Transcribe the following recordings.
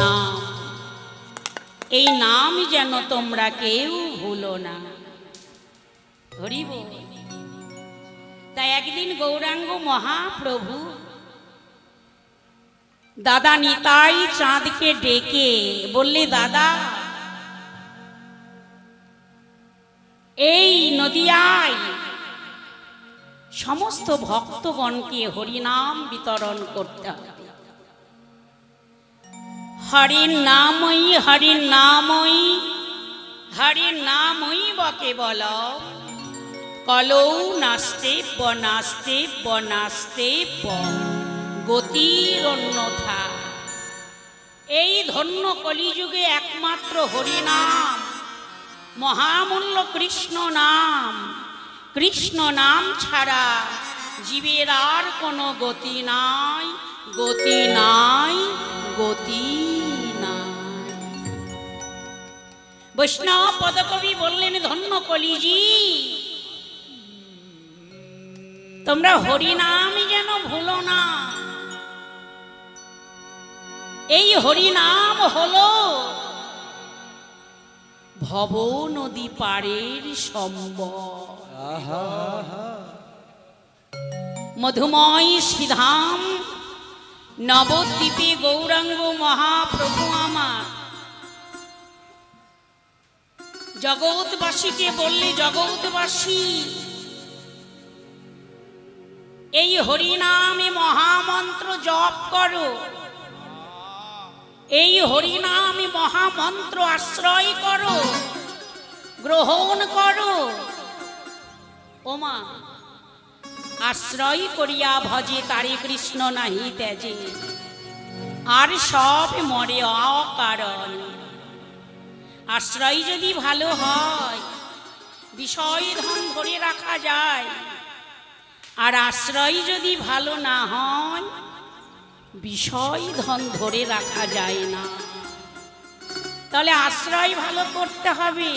নাম। এই নাম যেন তোমরা কেউ ভুলো না। হরি বল। তাই একদিন গৌরাঙ্গ মহাপ্রভু দাদা নিতাই চাঁদকে ডেকে বললে, দাদা এই নদিয়ায় সমস্ত ভক্তগণকে হরিনাম বিতরণ করতে হবে। হরির নামই হরির নামই হরির নামই বকে বল, কলৌ নাস্তে বনাস্তে বনাস্তে গতির অন্যথা। এই ধন্য কলিযুগে একমাত্র হরিনাম, মহামূল্য কৃষ্ণ নাম। কৃষ্ণ নাম ছাড়া জীবের আর কোনো গতি নাই, গতি নাই, গতি নাই। বৈষ্ণব পদকবি বললেন, ধন্য কলিজি তোমরা হরিনাম যেন ভুলো না। এই হরিনাম হলো ভব নদী পাড়ের সম্বল। মধুময় শ্রীধাম নবদ্বীপে গৌরাঙ্গ মহাপ্রভু আমার জগৎবাসীকে বললে, জগৎবাসী এই হরিনামে মহামন্ত্র জপ করো, এই হরিনামে মহামন্ত্র আশ্রয় করো, গ্রহণ করো। ওমা আশ্রয় করিয়া ভজে তারে কৃষ্ণ নাহি ত্যাজে, আর সব মরে অকারণ। আশ্রয় যদি ভালো হয় বিষয় ধন ধরে রাখা যায়, আর আশ্রয় যদি ভালো না হয় বিষয় ধন ধরে রাখা যায় না। তাহলে আশ্রয় ভালো করতে হবে।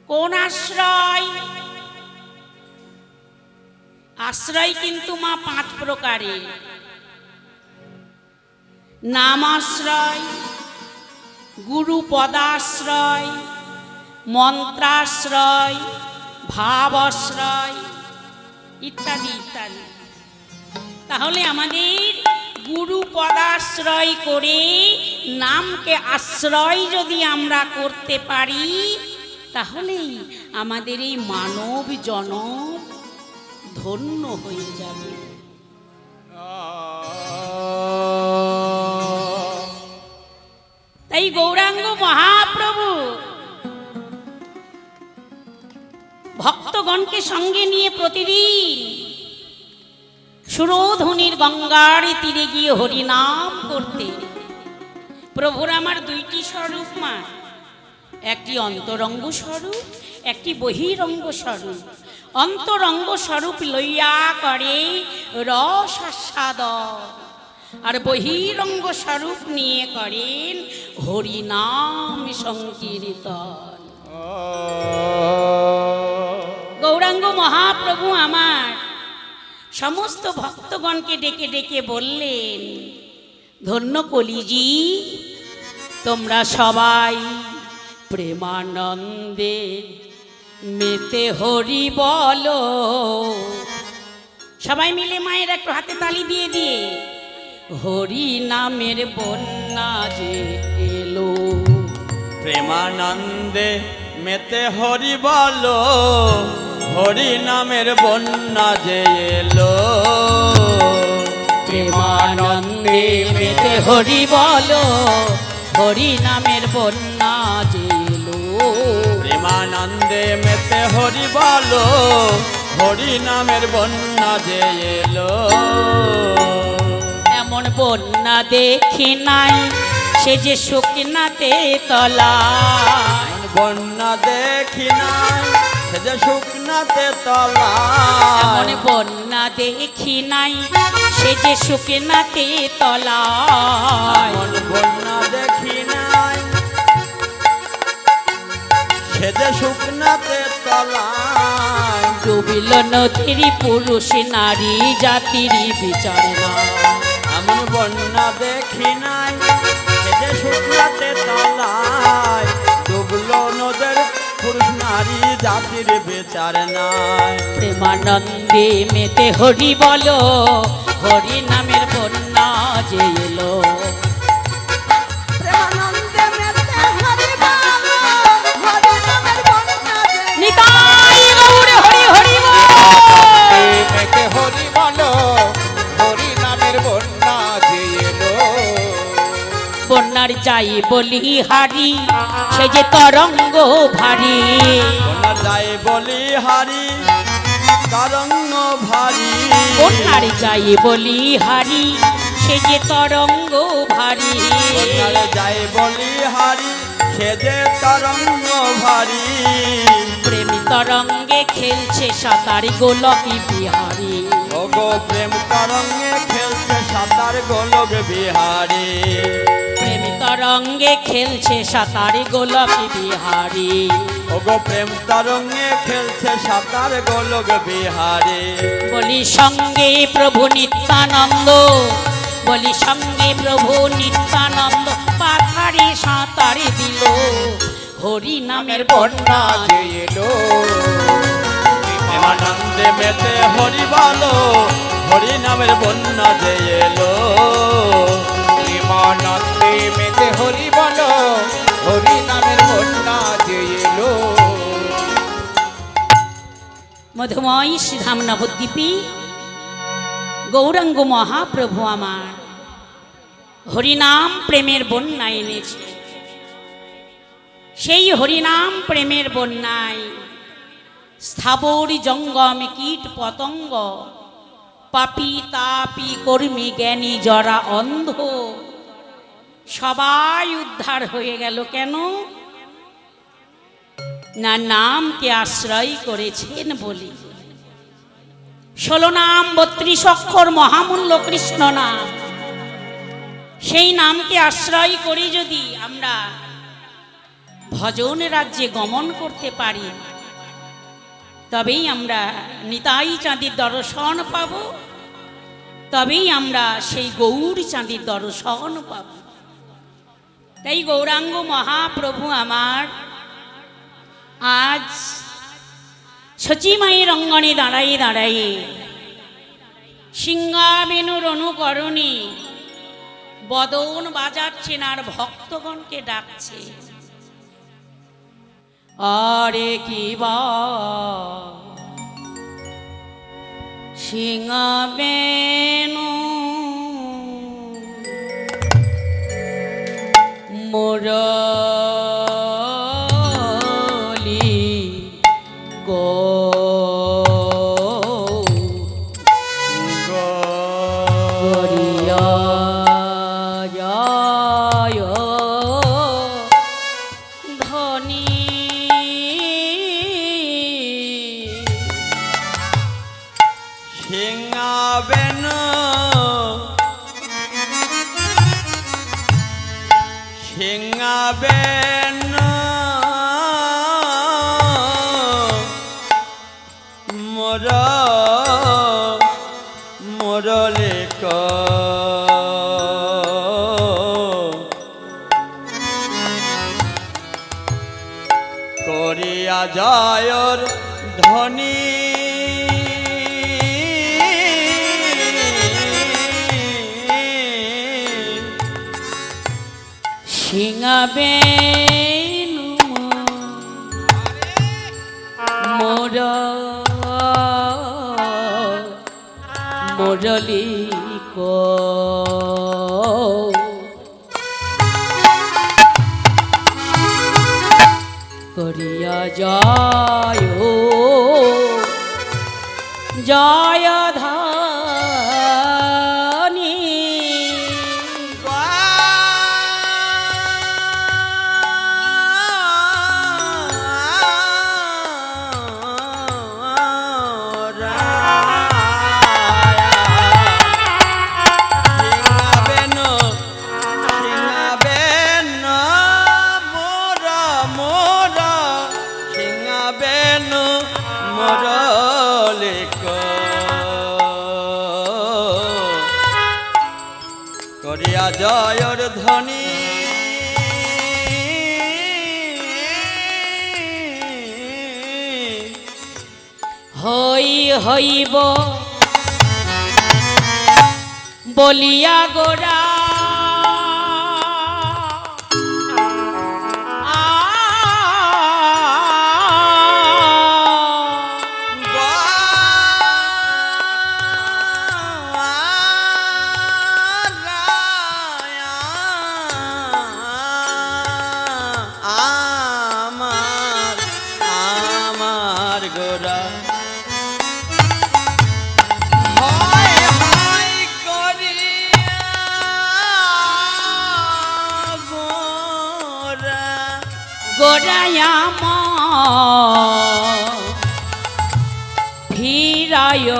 কোন আশ্রয়? আশ্রয় কিন্তু মা 5 প্রকারের। নামাশ্রয়, গুরু পদাশ্রয়, মন্ত্রাশ্রয়, ভাবাশ্রয় ইত্যাদি ইত্যাদি। তাহলে আমাদের গুরু পদাশ্রয় করে নামকে আশ্রয় যদি আমরা করতে পারি, তাহলেই আমাদের এই মানব জনম ধন্য হয়ে যাবে। তাই গৌরাঙ্গ মহাপ্রভু ভক্তগণকে সঙ্গে নিয়ে প্রতিদিন সুরধুনির গঙ্গার তীরে গিয়ে হরিনাম করতে। প্রভুর আমার 2টি স্বরূপ মা, একটি অন্তরঙ্গ স্বরূপ, একটি বহিরঙ্গ স্বরূপ। অন্তরঙ্গ স্বরূপ লইয়া করে রস আস্বাদন, আর বহিরঙ্গ স্বরূপ নিয়ে করেন হরিনাম সংকীর্তন। গৌরাঙ্গ মহাপ্রভু আমার সমস্ত ভক্তগণকে ডেকে ডেকে বললেন, ধন্য কলিজি তোমরা সবাই প্রেমানন্দে মেতে হরি বলো। সবাই মিলে মায়ের একটু হাতে তালি দিয়ে দিয়ে হরি নামের বন্যা যে এলো। প্রেমানন্দে মেতে হরি বলো, হরি নামের বন্যা যে এলো। প্রেমানন্দে মেতে হরি বলো, হরি নামের বন্যা যে এলো। প্রেমানন্দে মেতে হরি বলো, হরি নামের বন্যা যে এলো। এমন বন্যা দেখি নাই সে যে শুকনাতে তলায়। বন্যা দেখি নাই সে যে শুকনাতে তলায়। এমন বন্যা দেখি নাই সে যে শুকনাতে তলায়। এমন বন্যা দেখি নাই সে যে শুকনাতে তলায়। ডুবিল নদীর পুরুষ নারী জাতির বিচার না। এমন দেখি নাই সে যে শুকনাতে তলায় ডুবলো নদের পুরুষ নারী জাতির বিচার নাই। প্রেমানন্দে মেতে হরি বলো, হরি নামের বন্যা যে এলো। নিতাই গৌর হরি হরি বল। মেতে হরি বলো, হরি নামের বন্যা যে এলো। বন্যার যাই বলি হারি, সে যে তরঙ্গ ভারী। বন্যার যাই বলি হারি তরঙ্গ ভারী। বন্যার যাই বলি হারি, সে যে তরঙ্গ ভারী। বন্যার যাই বলি হারি সে যে তরঙ্গ ভারী। প্রেমী তরঙ্গে খেলছে সাঁতার গোলকি বিহারী। ওগো প্রেম তরঙ্গে খেলছে সাঁতার গোলক বিহারী। প্রেমী তরঙ্গে খেলছে সাঁতার গোলকি বিহারী। ওগো প্রেম তরঙ্গে খেলছে সাঁতার গোলক বিহারী। বলি সঙ্গে প্রভু নিত্যানন্দ, বলি সঙ্গে প্রভু নিত্যানন্দ পাথারে সাঁতারে দিল। হরি নামের বন্যা যে এলো। প্রেমানন্দে মেতে হরি বলো, হরি নামের বন্যা যে এলো। প্রেমানন্দে মেতে হরি বলো, হরি নামের বন্যা যে এলো। মধুময় শ্রীধাম নবদ্বীপী গৌরাঙ্গ মহাপ্রভু আমার হরিনাম প্রেমের বন্যা এনেছে। সেই হরিনাম প্রেমের বন্যায় স্থাবর জঙ্গম কীট পতঙ্গ, পাপী তাপী কর্মী জ্ঞানী জরা অন্ধ সবাই উদ্ধার হয়ে গেল। কেন না নামকে আশ্রয় করেছেন বলি। 16 নাম 32 অক্ষর মহামূল্য কৃষ্ণ নাম, সেই নামকে আশ্রয় করে যদি আমরা ভজন রাজ্যে গমন করতে পারি, তবেই আমরা নিতাই চাঁদের দর্শন পাব, তবেই আমরা সেই গৌর চাঁদের দর্শন পাব। তাই গৌরাঙ্গ মহাপ্রভু আমার আজ সচিমায়ের অঙ্গনে দাঁড়াইয়ে দাঁড়াইয়ে সিংহাবেনুর অনুকরণে বদন বাজাচ্ছেন আর ভক্তগণকে ডাকছে। আরে কি বা সিংহাবেনু মুরলি গো গরিয়া জয় ধনী সিংহাবেনু সিংহাবেনু মোর মুরলিক করিয়া জয়র ধ্বনি সিংহাবেনু মোর মুরলি করিয়া জয় জয় ধানী মুরলিক করিয়া জয়র ধ্বনি হই হইব বলিয়া গোরা গোরায়ামা ফিরায়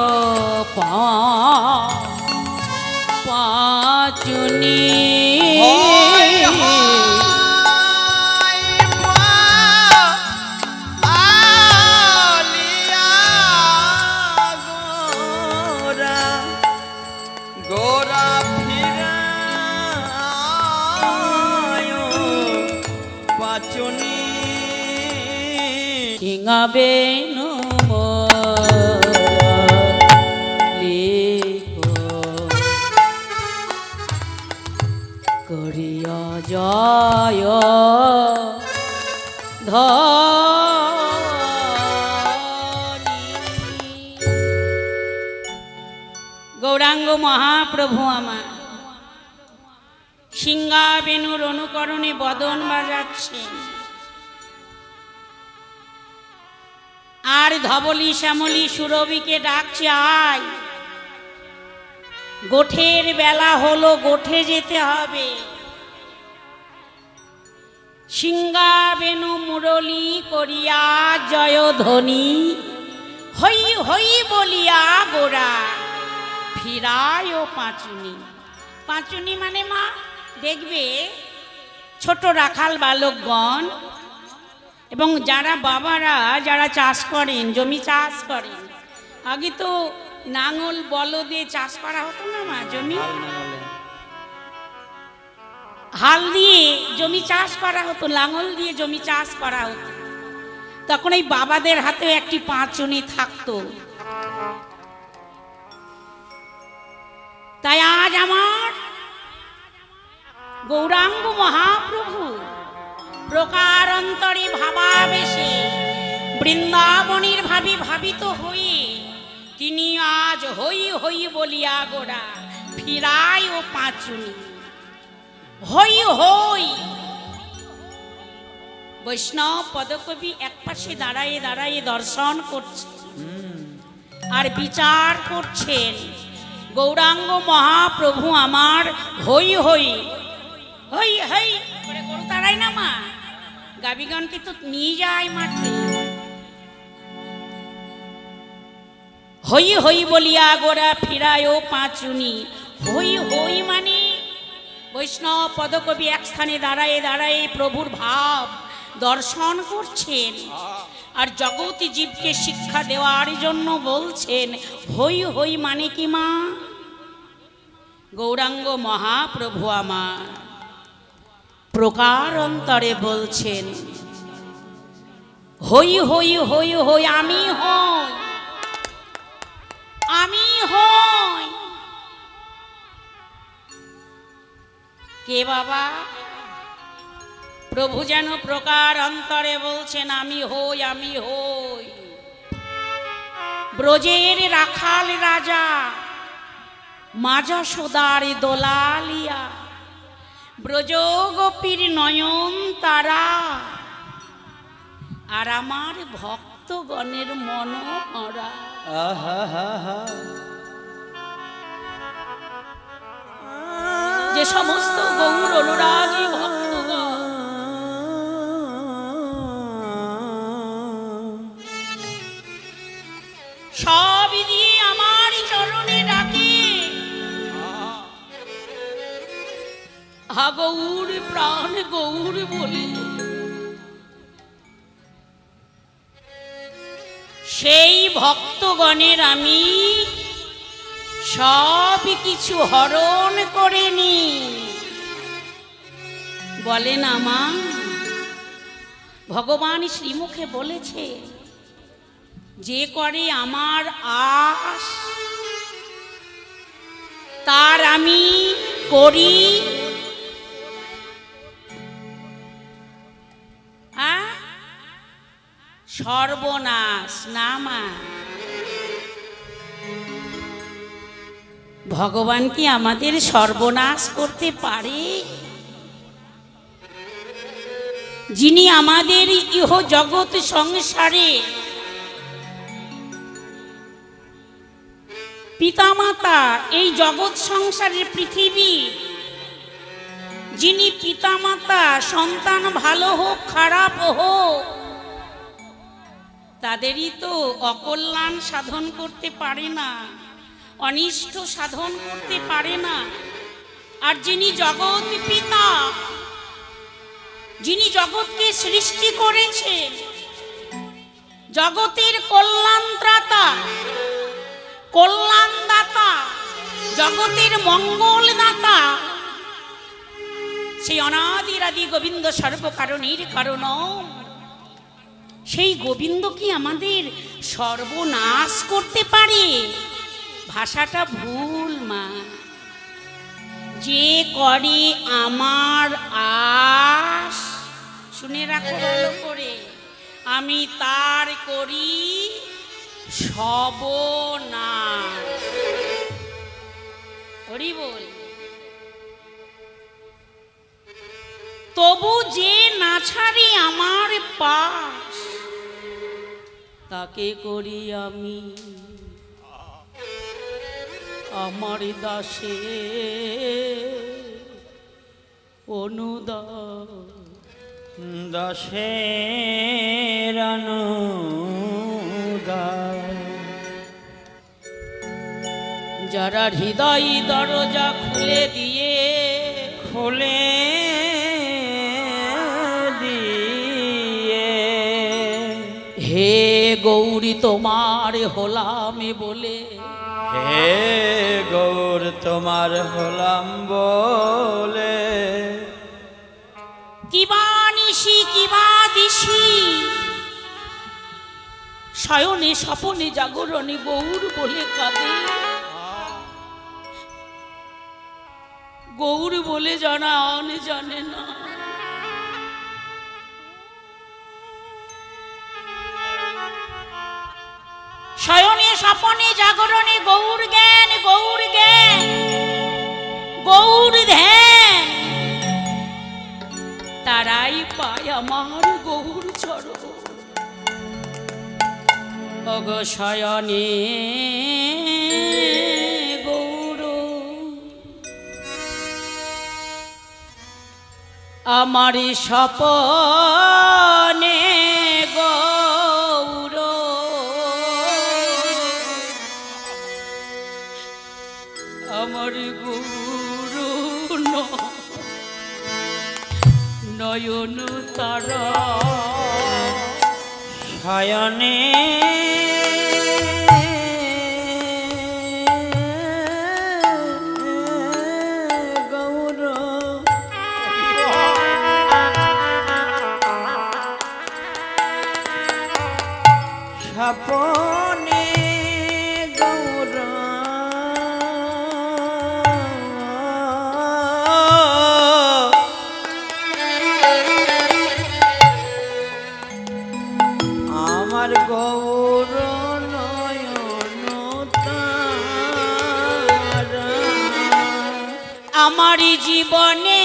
পাচুনি গোরা ফিরায় পাচুনি সিংহাবেনু করিয়া জয় গৌরাঙ্গ মহাপ্রভু আমার সিংহাবেনুর অনুকরণে বদন বাজাচ্ছে আর ধবলি শ্যামলি সুরভিকে ডাকছে আয় গোঠের বেলা হলো গোঠে যেতে হবে সিংহাবেনু মুরলী করিয়া জয়ধ্বনি হই হই বলিয়া গোরা ফিরায় ও পাঁচুনি পাঁচুনি মানে মা দেখবে ছোট রাখাল বালকগণ এবং যারা বাবারা যারা চাষ করেন জমি চাষ করেন আগে তো নাঙল বলদে চাষ করা হতো না মা জমি হাল দিয়ে জমি চাষ করা হতো লাঙল দিয়ে জমি চাষ করা হতো তখন এই বাবাদের হাতে একটি পাঁচুনি থাকতো তাই আজ আমার গৌরাঙ্গ মহাপ্রভু প্রকারান্তরে ভাবাবেশে বৃন্দাবনের ভাবিত হয়ে তিনি আজ হই হই বলিয়া গোরা ফিরায় ও পাঁচুনি হই হই বৈষ্ণব পদকবি একপাশে দাঁড়ায়ে দাঁড়ায়ে দর্শন করছে আর বিচার করছেন গৌরাঙ্গ মহাপ্রভু আমার হই হই হই হই করে গরু তাড়াই না মা গাবিগণকে তো নিয়ে যায় মাঠে হই হই বলিয়া গোরা ফিরায় ও পাঁচুনি হই হই মানে বৈষ্ণব পদকবি এক স্থানে দাঁড়ায়ে দাঁড়ায়ে প্রভুর ভাব দর্শন করছেন আর জগতী জীবকে শিক্ষা দেওয়ার জন্য বলছেন হই হই মানে কি মা গৌরাঙ্গ মহাপ্রভু আমার প্রকারান্তরে বলছেন হই হই হই হই আমি হই আমি হই কে বাবা প্রভু যেন প্রকারান্তরে বলছেন আমি হই আমি হই ব্রজের রাখাল রাজা মাজা সোদার দোলালিয়া ব্রজ গোপীর নয়ন তারা আর আমার ভক্তগণের মনোহরা যে সমস্ত গৌর অনুরাগী ভক্তগণ সবই দিয়ে আমার চরণে ডাকে গৌর প্রাণ গৌর বলে সেই ভক্তগণের আমি সব কিছু হরণ করে নিই বলে না মা, ভগবান শ্রীমুখে বলেছে যে করে আমার আশ তার আমি করি সর্বনাশ। না মা, ভগবান কি আমাদের সর্বনাশ করতে পারে? যিনি আমাদের ইহ জগৎ সংসারে পিতামাতা, এই জগৎ সংসারের পৃথিবী, যিনি পিতামাতা সন্তান ভালো হোক খারাপ হোক তাদেরই তো অকল্যাণ সাধন করতে পারে না, অনিষ্ট সাধন করতে পারে না। আর যিনি জগৎ পিতা, যিনি জগৎকে সৃষ্টি করেছেন, জগতের কল্যাণত্রাতা, কল্যাণদাতা, জগতের মঙ্গলদাতা, সেই অনাদিরাদি গোবিন্দ সর্বকারণের কারণ, সেই গোবিন্দ কি আমাদের সর্বনাশ করতে পারে? ভাষাটা ভুল মা। যে করে আমার আশ, শুনে রাখো ভালো করে, আমি তার করি সর্বনাশ। হরি বল। তবু যে না ছাড়ি আমার পাশ তাকে করি আমি আমার দাসে অনুদাস। দাসের অনুদাস। যারা হৃদয় দরজা খুলে দিয়ে হে গৌরী তোমার হলাম বলে, হে গৌর তোমার হলাম বলে, কিবা নিশি কিবা দিশি শয়নে স্বপনে জাগরণে গৌর বলে কাঁদে। গৌর বলে জানে না। শয়নে স্বপনে জাগরণে গৌর জ্ঞান, গৌর জ্ঞান, গৌর ধ্যান, তারাই পায় আমার গৌর চরণ। অগ শয়নে গৌর আমার স্বপনে গৌর, আমার গুরু নয়ন তারা শয়নে গৌর স্বপনে গৌর আমার গৌর নয়ন তারা। আমার জীবনে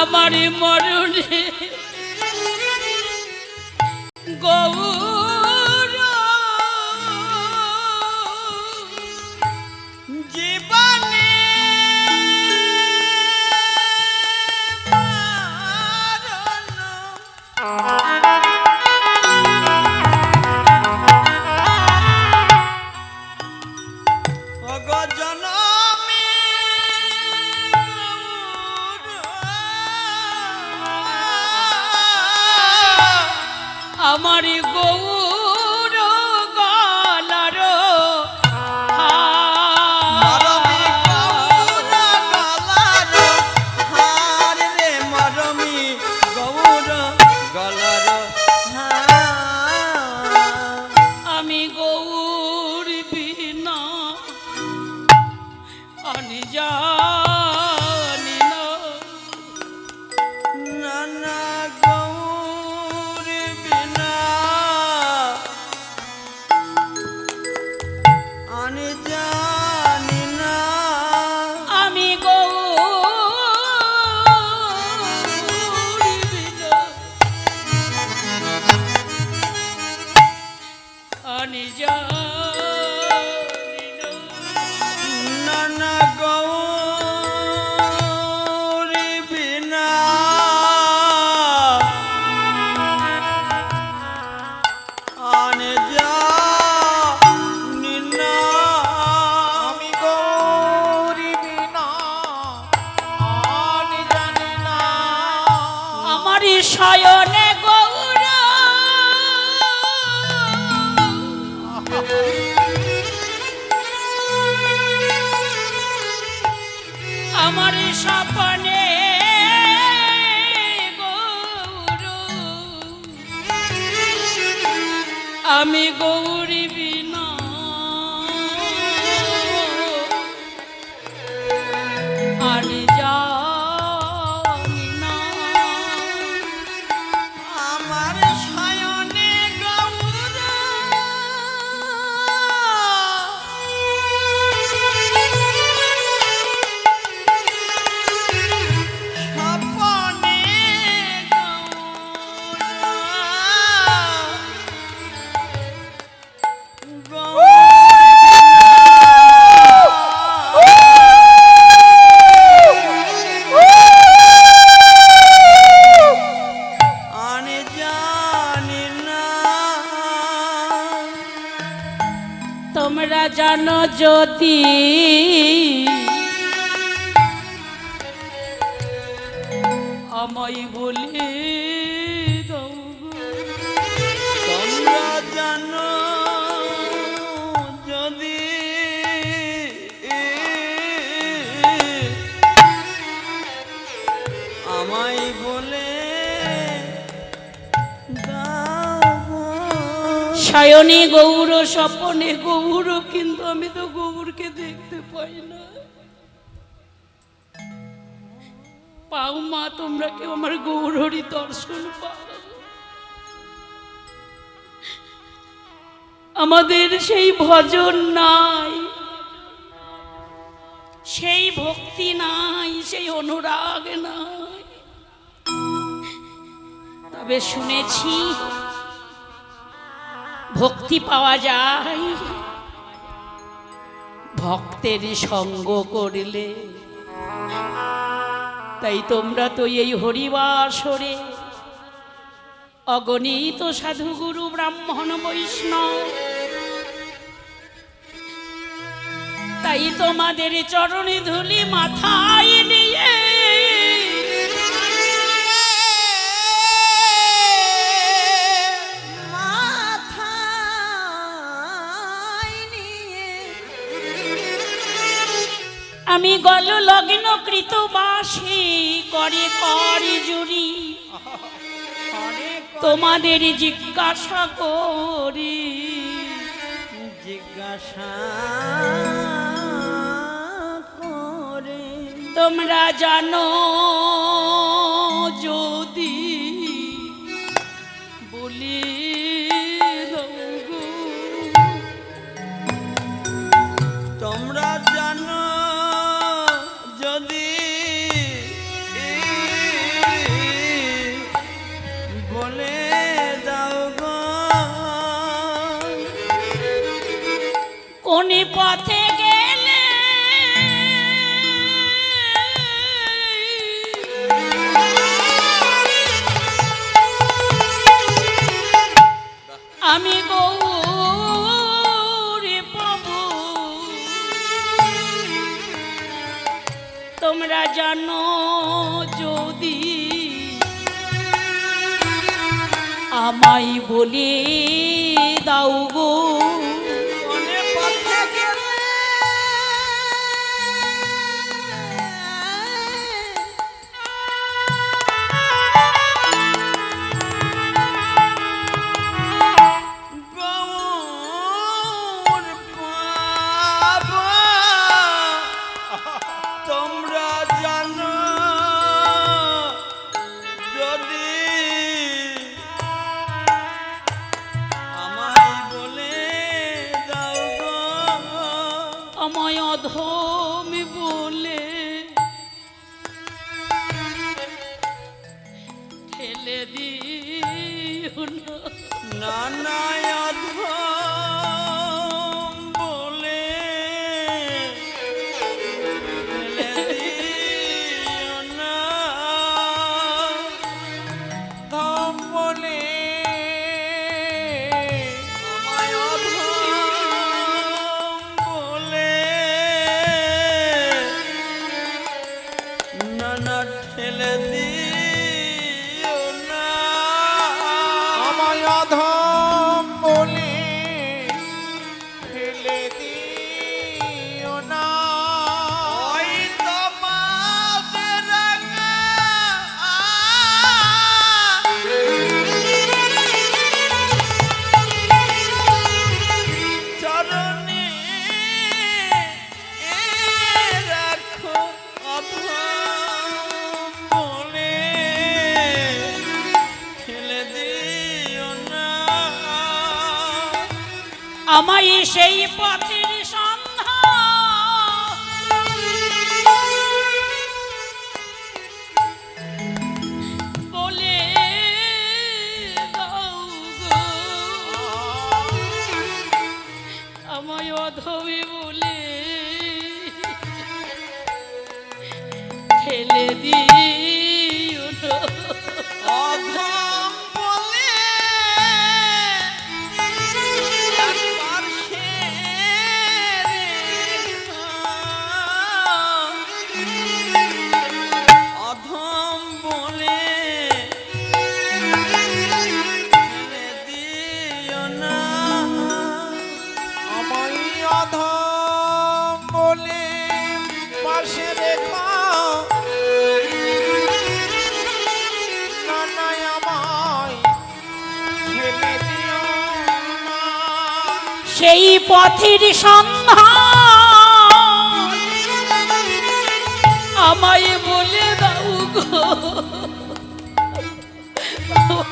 আমার মরণে গৌর জীবনে আমার গৌর গলার মরমি গৌর গলার হার রে মরমি গৌর গলার হার। আমি গৌর বিনা আমি জানি না। নানা গৌর বিনা আমি জানি না। আমি গৌর বিনা আমি জানি না। নানা গৌর বিনা আনে জানি না। আমি গৌরী বিনা আমি জানি না। আমার শয়নে গৌর আমার স্বপ্নে গৌর আমি গৌরী বিনা আমি জানি না। আমার শয়নে গৌর স্বপনে আনে জানি না। তোমরা জানো যদি আমায় বলে দাও গো। তোমরা জানো যদি আমায় বলে দাও গো। সায়নে গৌর স্বপনে গৌর কিন্তু আমি তো গৌরকে দেখতে পাই না। পাও মা তোমরা কেউ আমার গৌরহরি দর্শন পাও। আমাদের সেই ভজন নাই, সেই ভক্তি নাই, সেই অনুরাগ নাই। তবে শুনেছি ভক্তি পাওয়া যায় ভক্তের সঙ্গ করলে। তাই তোমরা তো এই হরিবাসরে অগণিত সাধুগুরু ব্রাহ্মণ বৈষ্ণব, তাই তোমাদের চরণে ধুলি মাথায় নিয়ে আমি গল লগ্ন কৃতবাসী করে করে জুড়ি তোমাদের জিজ্ঞাসা করি। জিজ্ঞাসা করে তোমরা জানো যদি বলি দাও গো। তোমরা জানো যদি বলে দাও গো। কোন পথে গেলে আমি গৌরে পাবো। তোমরা জানো যদি আমায় বলে দাও গো কোনে পথে গেলে গৌর পাবো তোমরা জানো যদি আমায় বলে দাও গো আমায় অধমি বলে ঠেলে দিও না। নানায় অধম বলে ফেলে দিও না। ধম বলে আমায় অধম বলে নানা ঠেলে দিও না। আমায় অধম বলে ফেলে দিও না। ওই তোমাদের চরণে রাখো অধম বলে ফেলে দিও না। আমায় সেই পথের সন্ধান বলে দাও গো আমায় অধমি বলে ঠেলে দিও না। অধম বলে একবার অধম বলে ফেলে দিও না। আমায় অধম বলে পাশে রেখো নানায় আমায় ফেলে দিও না। সেই পথের সন্ধান আমায় বলে দাও গো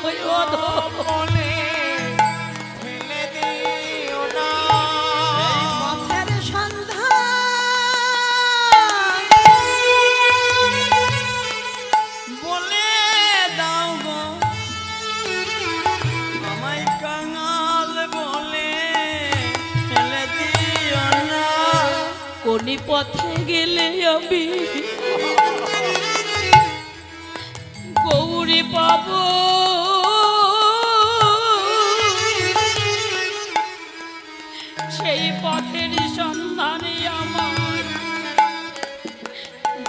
ওই অধম বলে ফেলে দিও না। এই পথের সন্ধান বলে দাও গো আমায় কাঙাল বলে ফেলে দিও না। কোন পথে গেলে আমি গৌরী পাবো সেই পথের সন্ধানে আমার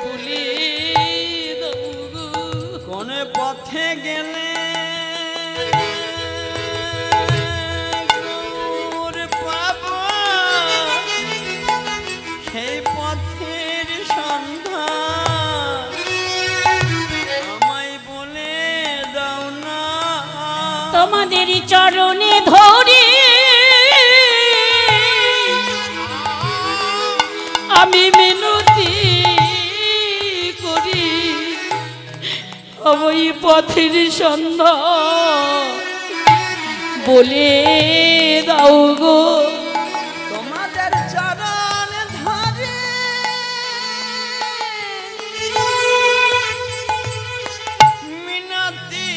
বলে দাও গো কোন পথে গেলে গৌর পাবো সেই পথের সন্ধান আমায় বলে দাও না। তোমাদের চরণে ধরে আমি মিনতি করি ওই পথের সন্ধান বলে দাও গো তোমাদের চরণ ধরে মিনতি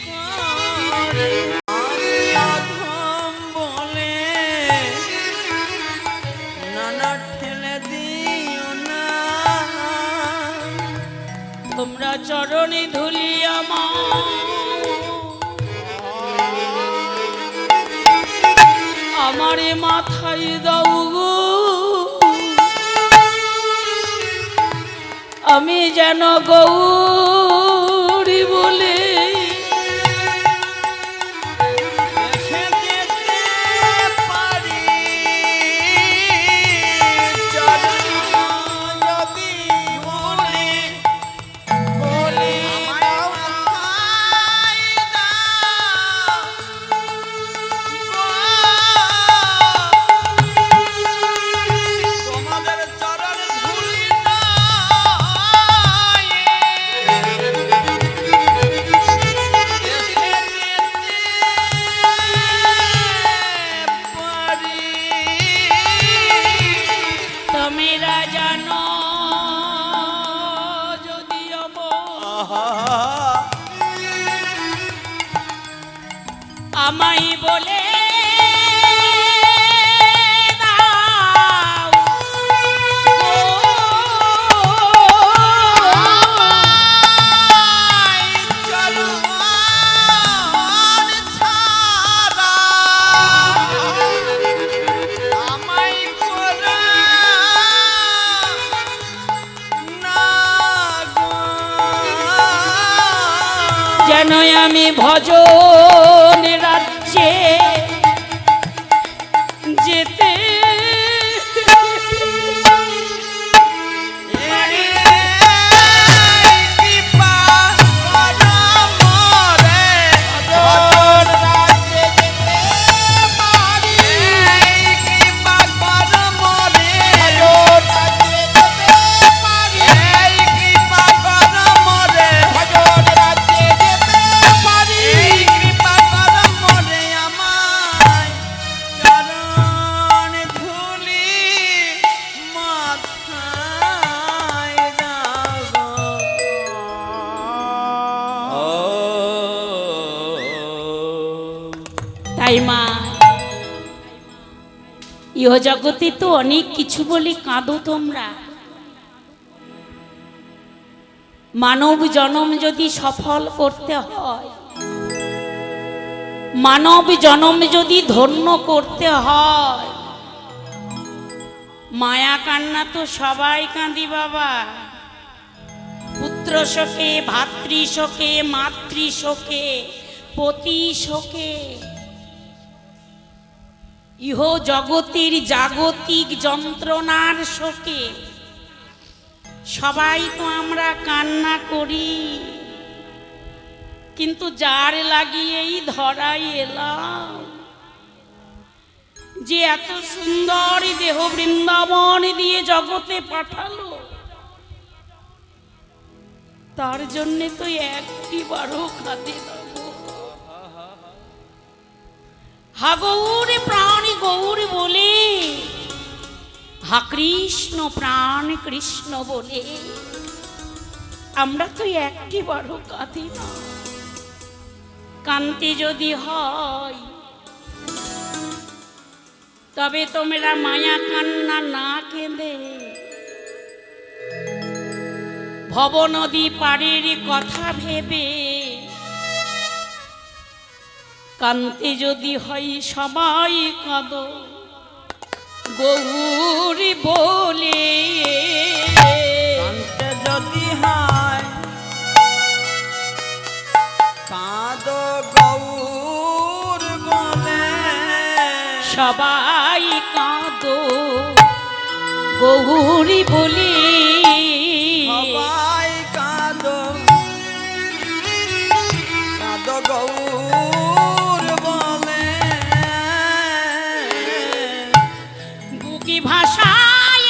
করে আমি অধম বলে নানা ঠেলে দিও না। তোমরা চরণে ধুলি আমারে মাথায় দাও গো আমি যেন গৌরী বলে আমায় বলে দাও যেন আমি ভজন রাজ্যে যেতে তাই মা ইহ জগতে তো অনেক কিছু বলে কাঁদো তোমরা। মানব জনম যদি সফল করতে হয়, মানব জনম যদি ধন্য করতে হয়, মায়া কান্না তো সবাই কাঁদি বাবা। পুত্র শোকে, ভাতৃ শোকে, মাতৃ শোকে, পতি শোকে, ইহ জগতের জাগতিক যন্ত্রণার শোকে সবাই তো আমরা কান্না করি। কিন্তু যার লাগিয়েই ধরাই এলাম, যে এত সুন্দর দেহ বৃন্দাবন দিয়ে জগতে পাঠালো, তার জন্যে তো একটিবারও কাঁদে না। হা গৌর প্রাণ গৌর বলে, হা কৃষ্ণ প্রাণ কৃষ্ণ বলে আমরা তো একটিবারও কাঁদি না। কান্তি যদি হয় তবে তোমরা মায়া কান্না না কেঁদে ভব নদী পাড়ের কথা ভেবে কান্তি যদি হয় সবাই কাঁদো গৌরী বলে। কান্তে যদি হয় কাঁদো গৌর বলে, সবাই কাঁদো গৌরী বলে। সবাই কাঁদো কাঁদো গৌর বলে। বুকি ভাষায়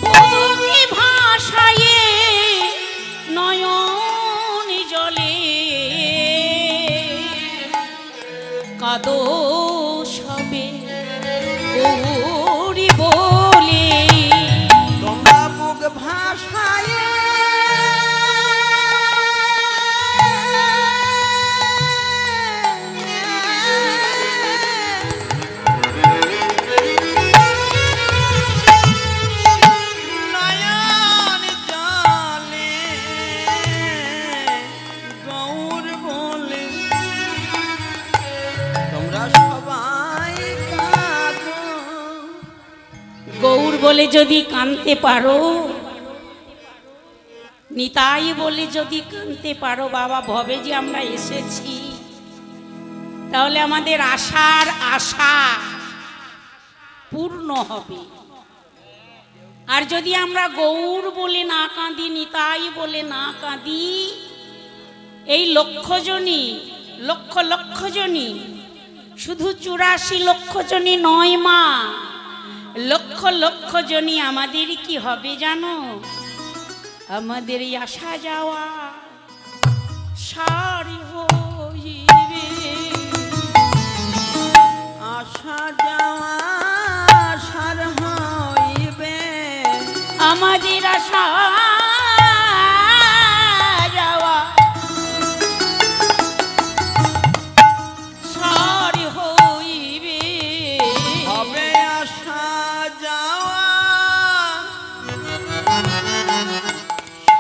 বুকি ভাষায় নয়ন জলে কাঁদো সবে গৌরী বলে। তোমরা বুক ভাষায় নয়ন জলে গৌর বলে। তোমরা সবাই কাঁদো। গৌর বলে যদি কাঁদতে পারো, নিতাই বলে যদি কাঁদতে পারো বাবা, ভবে যে আমরা এসেছি, তাহলে আমাদের আশার আশা পূর্ণ হবে। আর যদি আমরা গৌর বলে না কাঁদি, নিতাই বলে না কাঁদি, এই লক্ষজনী লক্ষ লক্ষ জনী, শুধু 84 লক্ষ জনী নয় মা, লক্ষ লক্ষ জনী আমাদের কি হবে জানো? আমাদের এই আসা যাওয়া সারি হইবে। আসা যাওয়া সার হইবে। আসা যাওয়া সার হইবে হবে আসা যাওয়া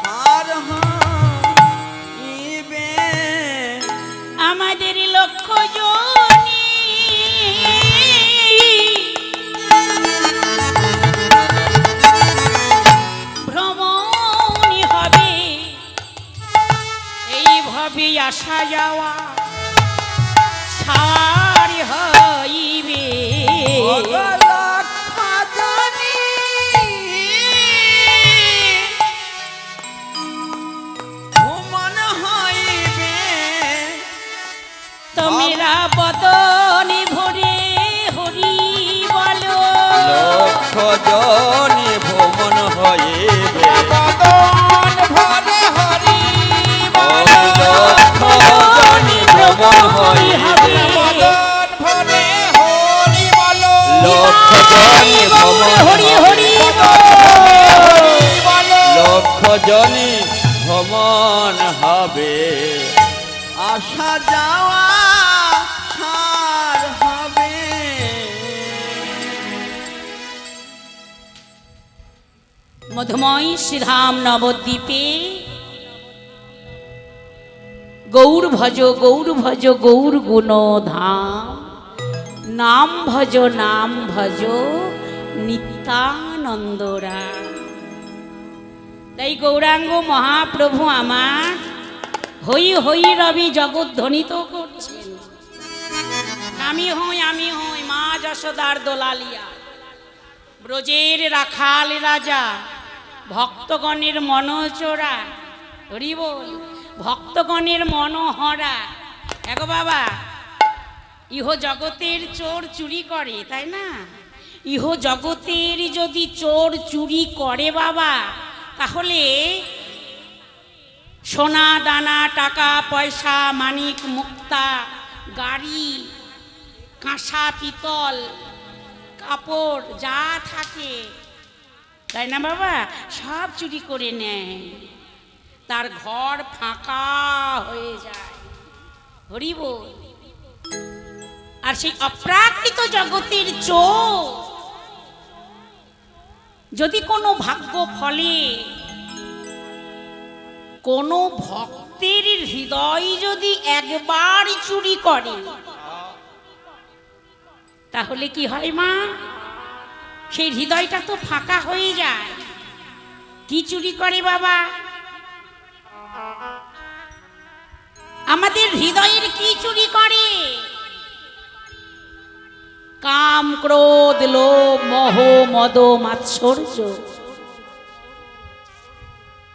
সার হইবে আমাদের লক্ষ্য জনী ভ্রমণ হবে এইভাবে আসা যাওয়া সার হইবে ভ্রমণ হইবে তোমরা বদনে ভরে হরি বলো লক্ষ জনে ভ্রমণ হইবে বদন ভরে হরি বল লক্ষ জনে ভ্রমণ হইবে বদন ভরে হরি বল লক্ষ জনে ভ্রমণ হরি হরি বল লক্ষ জনে ভ্রমণ হবে আসা যাওয়া সার হবে মধুময় শ্রীধাম নবদ্বীপে গৌর ভজ গৌর ভজ গৌর গুণ ধাম নাম ভজ নিত্যানন্দরা। তাই গৌরাঙ্গ মহাপ্রভু আমার হই হই রবি জগৎ ধ্বনিত করছেন। আমি হই মা যশোদার দোলালিয়া, ব্রজের রাখাল রাজা, ভক্তগণের মনচোরা, হরি বল, ভক্তগণের মনোহরা। এগো বাবা, ইহ জগতের চোর চুরি করে, তাই না? ইহ জগতের যদি চোর চুরি করে বাবা, তাহলে সোনা দানা টাকা পয়সা মানিক মুক্তা গাড়ি কাঁসা পিতল কাপড় যা থাকে, তাই না বাবা, সব চুরি করে নেয়, তার ঘর ফাঁকা হয়ে যায়। হরি বল। আর সেই অপ্রাকৃত জগতের চোর যদি কোনো ভাগ্য ফলে কোনো ভক্তের হৃদয় যদি একবার চুরি করে, তাহলে কি হয় মা? সেই হৃদয়টা তো ফাঁকা হয়ে যায়। কি চুরি করে বাবা? আমাদের হৃদয়ের কি চুরি করে? কাম ক্রোধ লোভ মোহ মদ মাৎসর্য,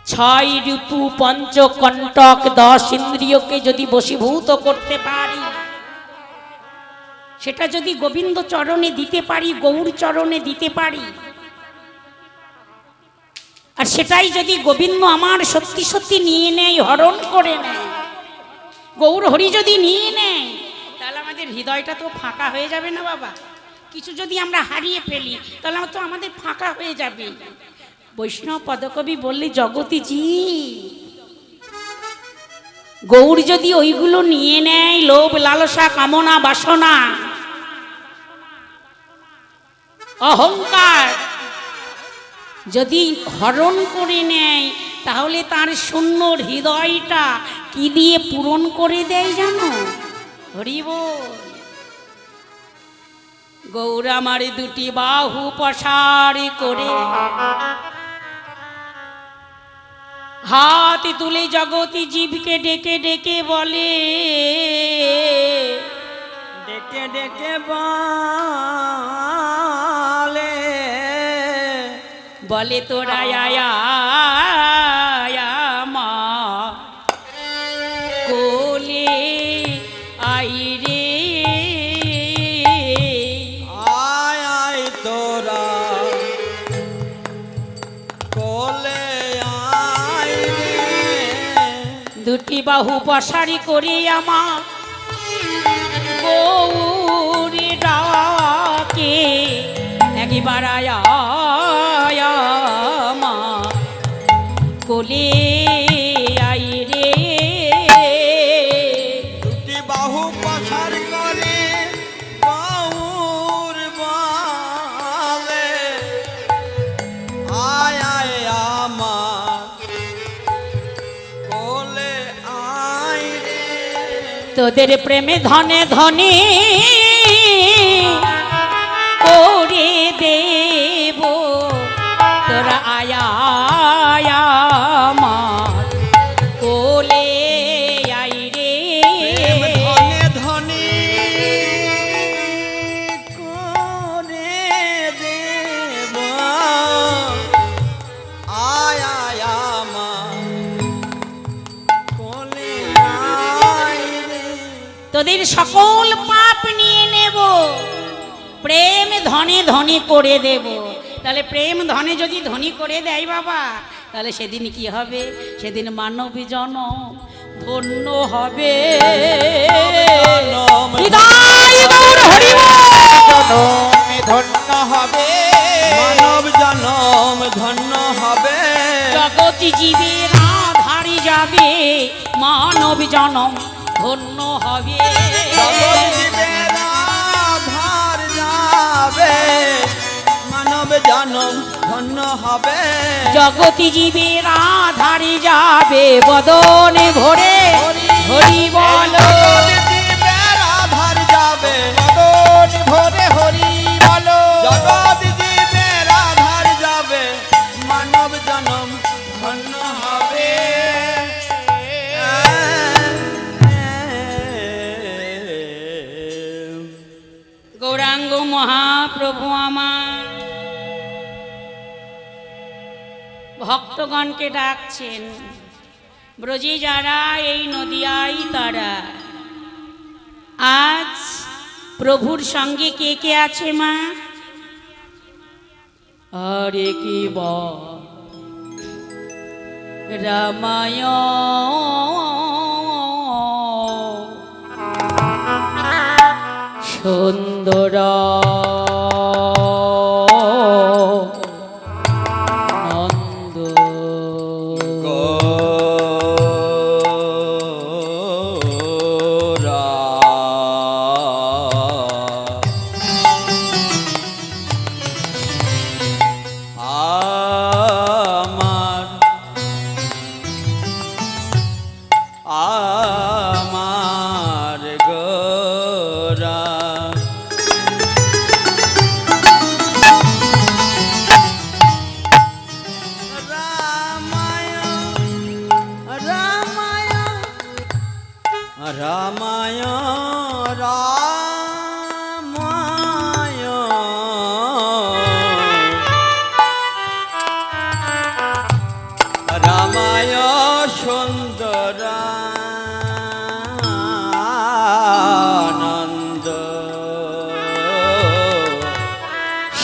ছয় ঋতু পঞ্চ কণ্টক 10 ইন্দ্রিয়কে যদি বশীভূত করতে পারি, সেটা যদি গোবিন্দ চরণে দিতে পারি, গৌর চরণে দিতে পারি, আর সেটাই যদি গোবিন্দ আমার সত্যি সত্যি নিয়ে নেয়, হরণ করে নেয়, গৌর হরি যদি নিয়ে নেয়, তাহলে আমাদের হৃদয়টা তো ফাঁকা হয়ে যাবে না বাবা? কিছু যদি আমরা হারিয়ে ফেলি, তাহলে তো আমাদের ফাঁকা হয়ে যাবে। বৈষ্ণব পদকবি বললে, জগতীজি গৌর যদি ওইগুলো নিয়ে নেয়, লোভ লালসা কামনা বাসনা অহংকার যদি হরণ করে নেয়, তাহলে তার শূন্য হৃদয়টা কি দিয়ে পূরণ করে দেয় জানো? হরি বল। গৌর আমার দুটি বাহু প্রসার করে হাত তুলে জগতী জীবকে ডেকে ডেকে বলে, ডেকে ডেকে বলে, বলে তোরা আয়া মা কোলে আই রে, আয় আয় তোরা কোলে আয় রে। দুটি বাহু পসারি করে আমার গৌরী ডাকে, একবার আয়া মা কোলে আই রে। দুটি বাহু পাশার করে বাহুর বলে আয় আয় আমার কোলে আয় রে। তোদের প্রেমে ধনে ধনে করে দেব, তোরা আয়া আমার কোলে আই রে। প্রেম ধনে ধনে করে দেব আয় আয় আমার কোলে আয় রে। তোদের সকল পাপ নিয়ে নেব, প্রেম ধনে ধনী করে দেব। তাহলে প্রেম ধনে যদি ধনী করে দেয় বাবা, তাহলে সেদিন কি হবে? সেদিন মানব জনম ধন্য হবে। হৃদয় গৌর হরি বল। জনমে ধন্য হবে, মানব জনম ধন্য হবে। জগৎ জীবের আধারে যাবে, মানব জনম ধন্য হবে। জগৎ জীবের আধার যাবে, মানব জনম ধন্য হবে। জগৎ জীবের আধারে যাবে, বদনে ভরে হরি বল। জগৎ জীবের আধার যাবে, মদন ভরে হরি বলো। জগৎ জীবের আধার যাবে, মানব জনম ধন্য হবে। গৌরাঙ্গ মহাপ্রভু আমার ভক্তগণকে ডাকছেন, ব্রজে যারা এই নদিয়াই তারা। আজ প্রভুর সঙ্গে কে কে আছে মা? আরে কি রামায়ণ সুন্দর নন্দ গোরা আমার আমার গোরা রামায় রামায় রামায় সুন্দর আনন্দ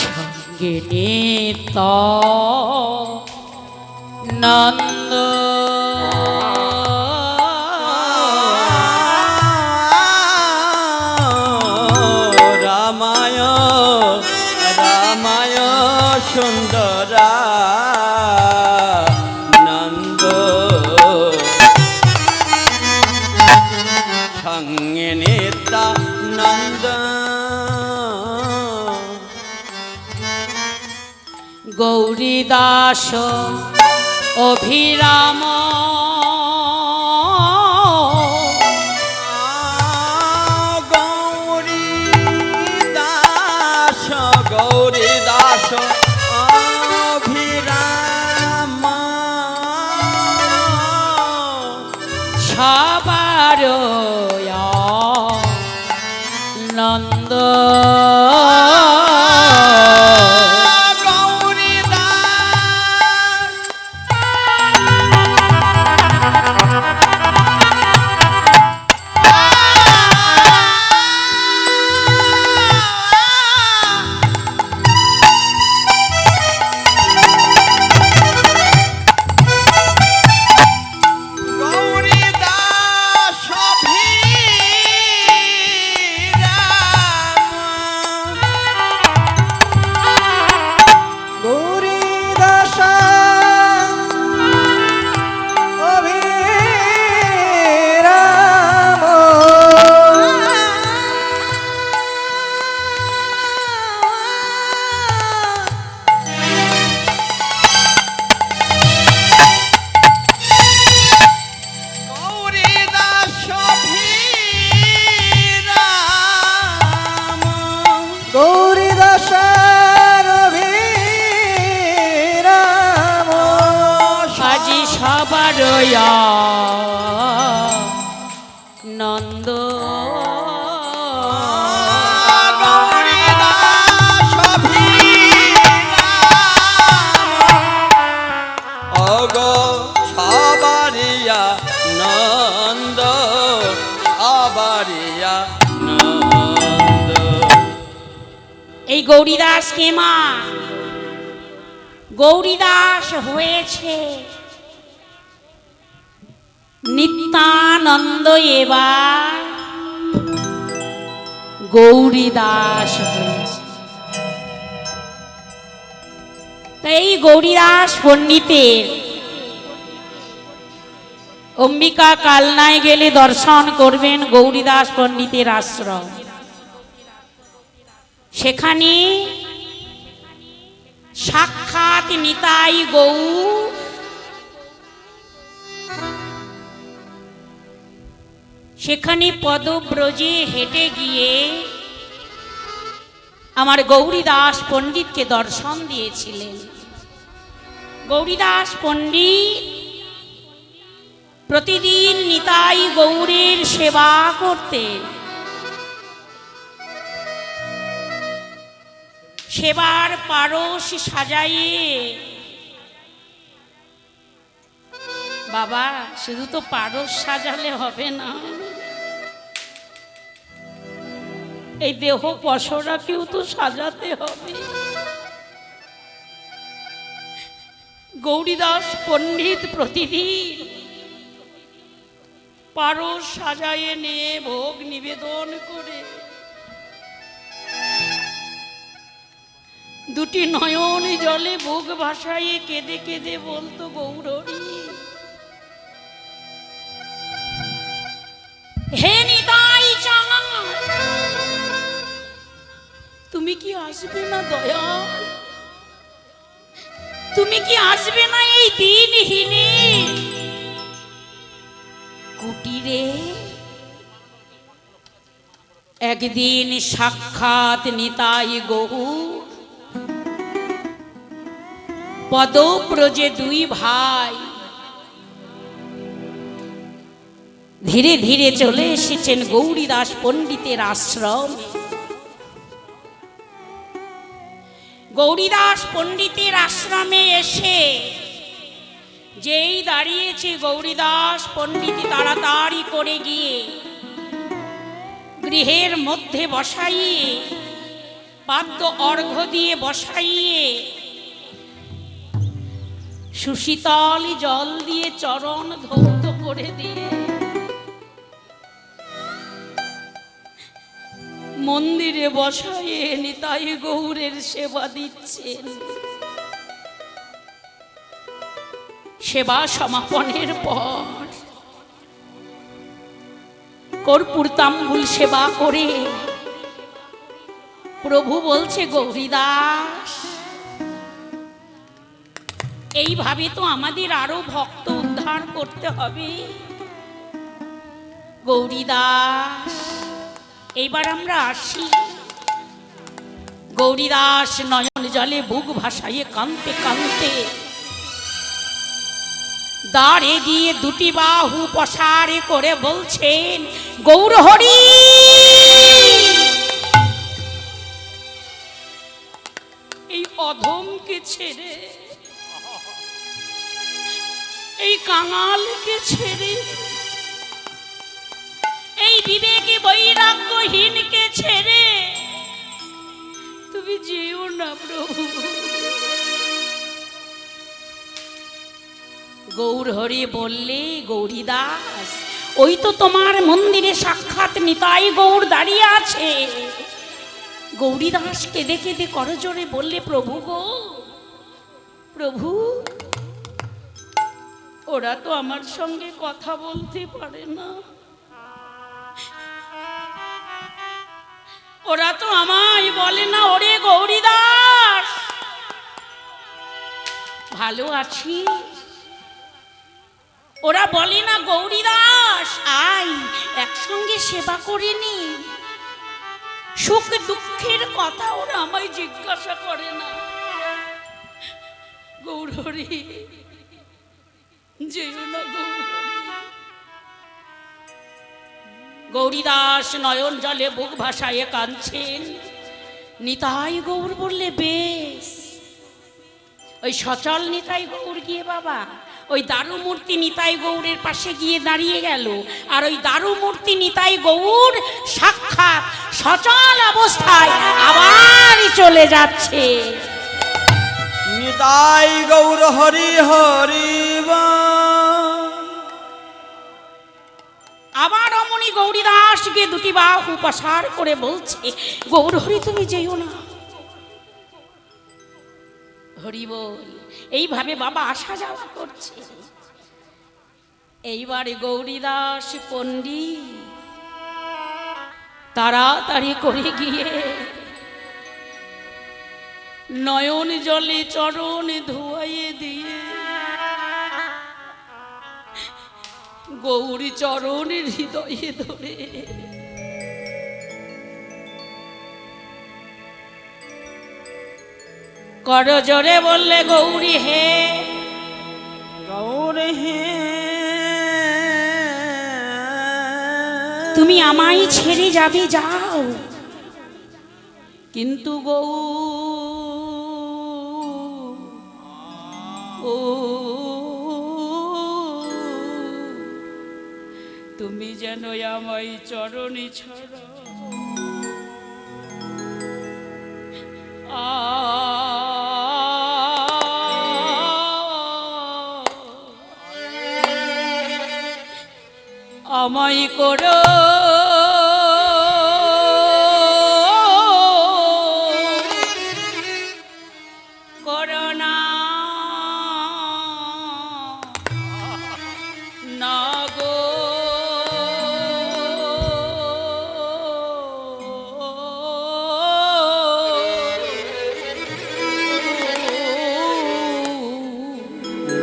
সঙ্গে নিত নন্দ রামায় রামায় সুন্দরা নন্দ সঙ্গে নেতা নন্দ গৌরী দাস অভিরাম গৌরী দাস গৌরী দাস অভিরাম সবার নন্দ গৌরী দাস গৌরী দাস অভিরাম সবারিয়া নন্দ অগো সবারিয়া নন্দ সবারিয়া নন্দ। এই গৌরীদাস কে মা? গৌরীদাস হয়েছে নিত্যানন্দ, এবার গৌরীদাস হয়েছে। এই গৌরীদাস পণ্ডিতের অম্বিকা কালনায় গেলে দর্শন করবেন গৌরীদাস পণ্ডিতের আশ্রম। সেখানে সাক্ষাৎ নিতাই গৌর সেখানে পদব্রজে হেঁটে গিয়ে আমার গৌরীদাস পণ্ডিতকে দর্শন দিয়েছিলেন। গৌরীদাস পণ্ডিত প্রতিদিন নিতাই গৌরের সেবা করতেন। সেবার পারস সাজাইয়ে, বাবা শুধু তো পারস সাজালে হবে না, এই দেহ পশরাকেও তো সাজাতে হবে। গৌরীদাস পণ্ডিত প্রতিদিন পারস সাজাইয়ে নিয়ে ভোগ নিবেদন করে দুটি নয়ন জলে বুক ভাসাইয়ে কেঁদে কেঁদে বলতো, গৌরী হে নিতাই চাঁদ, তুমি কি আসবে না দয়াল? তুমি কি আসবে না এই দিনহীনে কুটিরে? একদিন সাক্ষাৎ নিতাই গৌর পদব্রজে দুই ভাই ধীরে ধীরে চলে এসেছেন গৌরীদাস পণ্ডিতের আশ্রম। গৌরীদাস পণ্ডিতের আশ্রমে এসে যেই দাঁড়িয়েছে গৌরীদাস পণ্ডিত তাড়াতাড়ি করে গিয়ে গৃহের মধ্যে বসাইয়ে পাদ্য অর্ঘ্য দিয়ে বসাইয়ে সুশীতল জল দিয়ে চরণ ধৌত করে দিয়ে মন্দিরে বসাইয়ে নিতাই গৌরের সেবা দিচ্ছেন। সেবা সমাপনের পর কর্পূর তাম্বুল সেবা করে প্রভু বলছে, গৌরীদাস এইভাবে তো আমাদের আরো ভক্ত উদ্ধার করতে হবে। গৌরীদাস এইবার আমরা আসি। গৌরীদাস নয়ন জলে বুক ভাসাইয়ে কাঁদতে কাঁদতে দাঁড়ে গিয়ে দুটি বাহু পসারে করে বলছেন, গৌরহরি এই অধমকে ছেড়ে, এই কাঙালকে ছেড়ে, এই বিবেকে বৈরাগ্যহীনকে ছেড়ে তুমি যেও না প্রভু। গৌরহরি বললে, গৌরীদাস ওই তো তোমার মন্দিরে সাক্ষাৎ নিতাই গৌর দাঁড়িয়ে আছে। গৌরীদাস কেঁদে কেঁদে করজোরে বললে, প্রভু গো প্রভু, ওরা তো আমার সঙ্গে কথা বলতে পারে না, ওরা তো আমায় বলে না ওরে গৌরীদাস ভালো আছি, ওরা বলে না গৌরীদাস আয় একসঙ্গে সেবা করিনি। সুখ দুঃখের কথা ওরা আমায় জিজ্ঞাসা করে না। গৌরহরি যেও না গৌরহরি। গৌরীদাস নয়ন জলে বুক ভাসায় কাঁদছেন। নিতাই গৌর বললে বেশ। ওই সচল নিতাই গৌর গিয়ে বাবা ওই দারু মূর্তি নিতাই গৌরের পাশে গিয়ে দাঁড়িয়ে গেল। আর ওই দারু মূর্তি নিতাই গৌর সাক্ষাৎ সচল অবস্থায় আবার চলে যাচ্ছে। নিতাই গৌর হরি হরি আবার অমনি গৌরীদাসকে দুটি বাহু প্রসার করে বলছে, গৌর হরি তুমি যেও না। হরি বল। এইভাবে বাবা আসা যাওয়া করছে। এইবারে গৌরীদাস পণ্ডিত তাড়াতাড়ি করে গিয়ে নয়ন জলে চরণ ধুয়াইয়ে দিয়ে গৌরী চরণের হৃদয়ে ধরে করজোরে বললে, গৌরী হে, গৌর হে, তুমি আমায় ছেড়ে যাবে যাও, কিন্তু তুমি যেন আমায় চরণে ছাড়া আমায় করো করোনা না গো।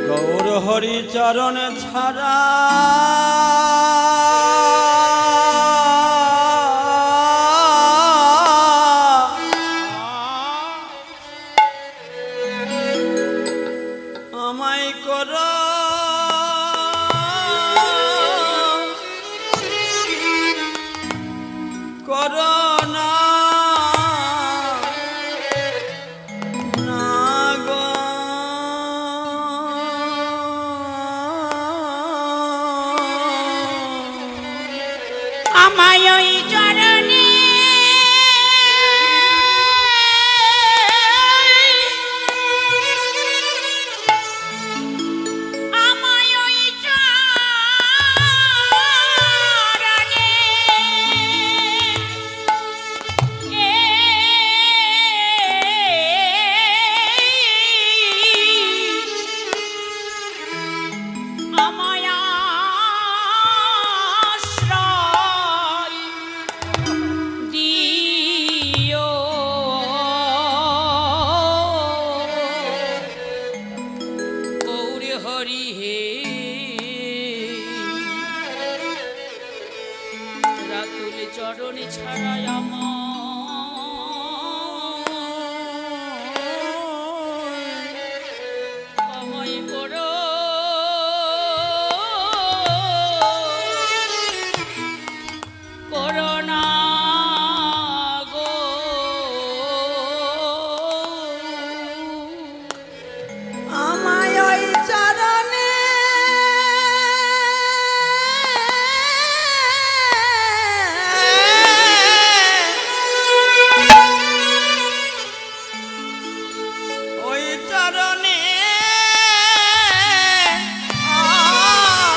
গৌর হরি চরণ ছাড়া আমায় করো করোনা না গো। আমায় ওই চরণে আমায় ওই চরণে আমায় আশ্রয় দিও। গৌর হরি হে, রাতুল চরণে ছাড়াই আমায় করো করোনা গো। আমায় ওই চরণে ওই চরণে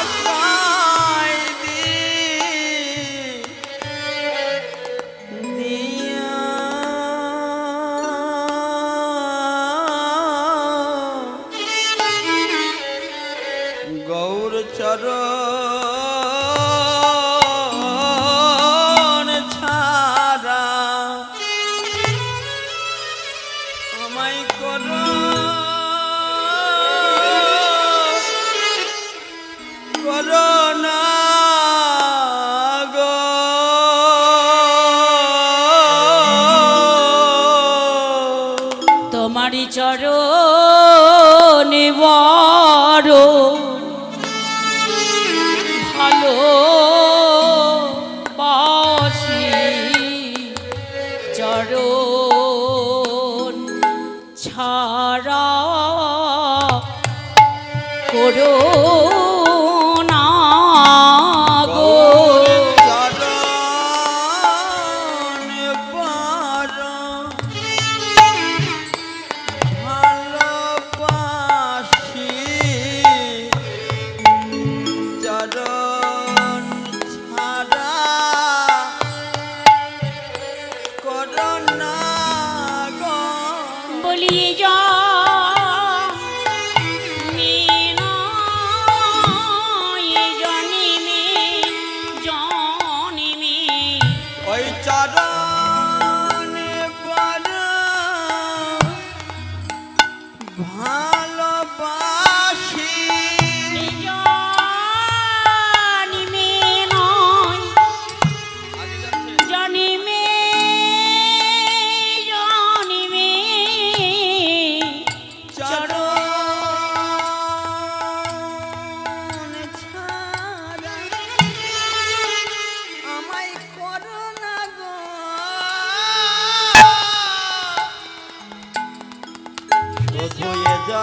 আশ্রয় দিয়া গৌর চরণ ছাড়া আমায় করো করোনা গো। তোমারি চরণে বড়